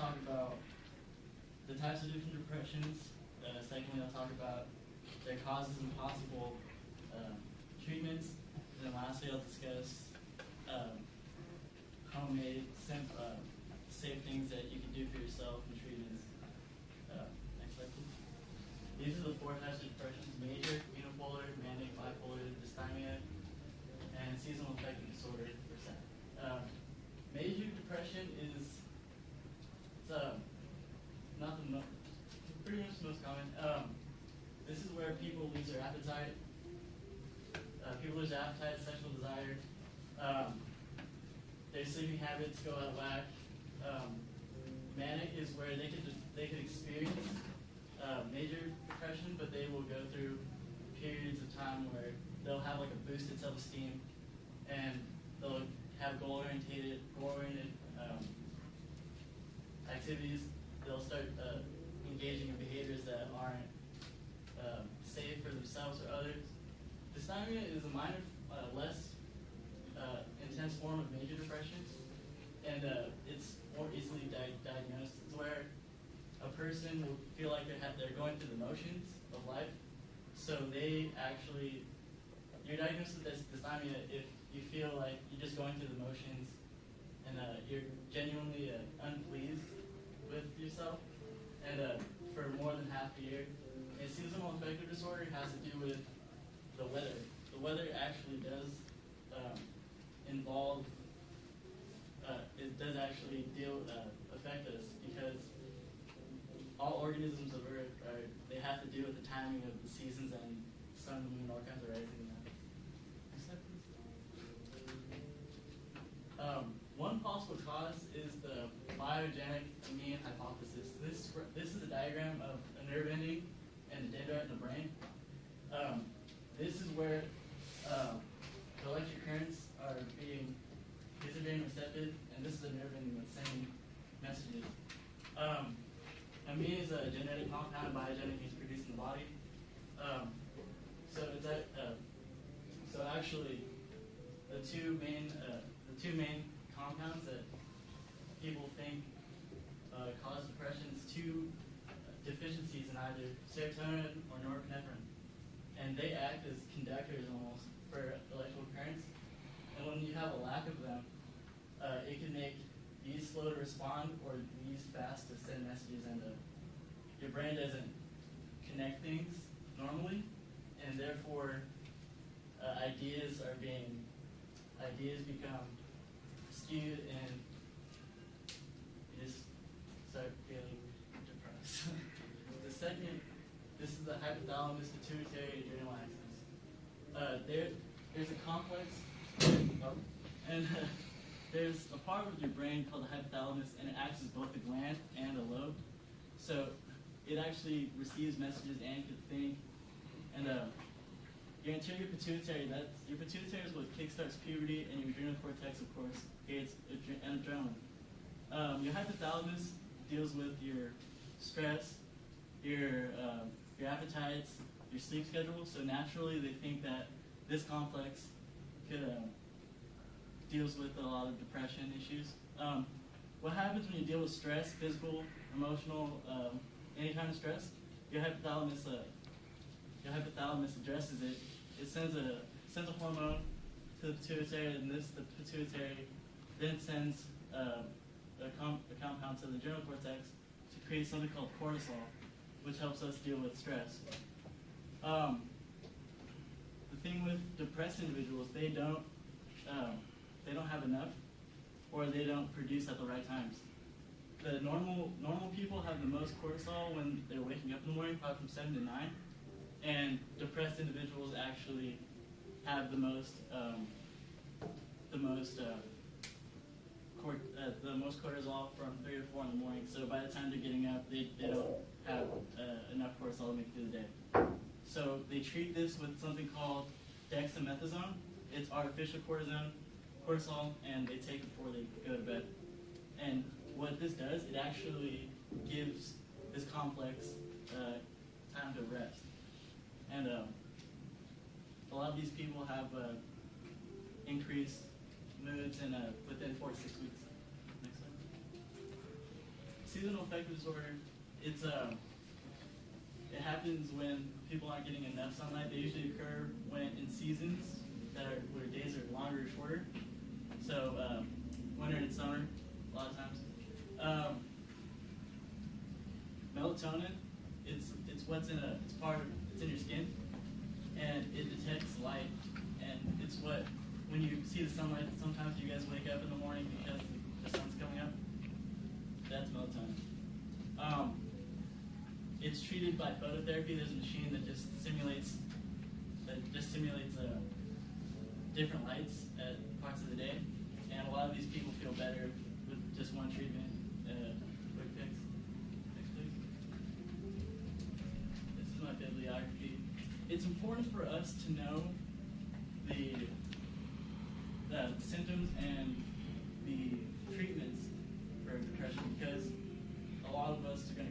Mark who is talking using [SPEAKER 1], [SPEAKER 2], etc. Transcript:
[SPEAKER 1] talk about the types of different depressions. Secondly, I'll talk about their causes and possible treatments. And then lastly, I'll discuss homemade, safe things that you can do for yourself and treatments. Next slide, please. These are the 4 types of depressions: major, unipolar, manic, bipolar, dysthymia, and seasonal affective disorder, or SAD. Major depression is not the most, pretty much the most common. This is where people lose their appetite. People lose their appetite, sexual desire. Their sleeping habits go out of whack. Manic is where they could experience major depression, but they will go through periods of time where they'll have like a boosted self-esteem, and they'll have goal-oriented activities. They'll start engaging in behaviors that aren't safe for themselves or others. Dysthymia is a minor, less intense form of major depression, and it's more easily diagnosed. It's where a person will feel like they're going through the motions of life, so they actually, you're diagnosed with dysthymia if you feel like you're just going through the motions and you're genuinely unpleased with yourself, and for more than half a year. And seasonal affective disorder has to do with the weather. The weather actually does involve, it does actually affect us, because all organisms of Earth they have to do with the timing of the seasons and sun, moon, all kinds of rising. Next slide, please. One possible cause is the biogenic mean hypothesis. This is a diagram of a nerve ending and a dendrite in the brain. This is where the electric currents are being receptive, and this is a nerve ending that's sending messages. Amine is a genetic compound, and biogenic means produced in the body. So actually, the two main compounds that people think cause depression is 2 deficiencies in either serotonin or norepinephrine, and they act as conductors almost for electrical currents. And when you have a lack of them, it can make these slow to respond or these fast to send messages, and your brain doesn't connect things normally, and therefore ideas become skewed, and you just start feeling depressed. The second, this is the hypothalamus pituitary adrenal axis. There's a complex, and there's a part of your brain called the hypothalamus, and it acts as both a gland and a lobe. So it actually receives messages and can think. And your anterior pituitary, your pituitary is what kickstarts puberty, and your adrenal cortex, of course, creates adrenaline. Your hypothalamus deals with your stress, your appetites, your sleep schedule. So naturally, they think that this complex deals with a lot of depression issues. What happens when you deal with stress, physical, emotional, any kind of stress? Your hypothalamus addresses it. It sends a hormone to the pituitary, and the pituitary then sends a compound to the adrenal cortex to create something called cortisol, which helps us deal with stress. The thing with depressed individuals, they don't have enough, or they don't produce at the right times. The normal people have the most cortisol when they're waking up in the morning, probably from 7 to 9, and depressed individuals actually have the most cortisol from 3 or 4 in the morning. So by the time they're getting up, they don't have enough cortisol to make it through the day. So they treat this with something called dexamethasone. It's artificial cortisol, and they take it before they go to bed. And what this does, it actually gives this complex time to rest. And a lot of these people have increased moods within 4 to 6 weeks. Next slide. seasonal affective disorder, it's it happens when people aren't getting enough sunlight. They usually occur when in seasons where days are longer or shorter. So winter and summer, a lot of times. Melatonin, it's what's in it's in your skin, and it detects light, and it's what when you see the sunlight. Sometimes you guys wake up in the morning because the sun's coming up. That's melatonin. It's treated by phototherapy. There's a machine that just simulates different lights at parts of the day, and a lot of these people feel better with just one treatment. Quick fix. Next, please. This is my bibliography. It's important for us to know the symptoms and the treatments for depression, because a lot of us are going to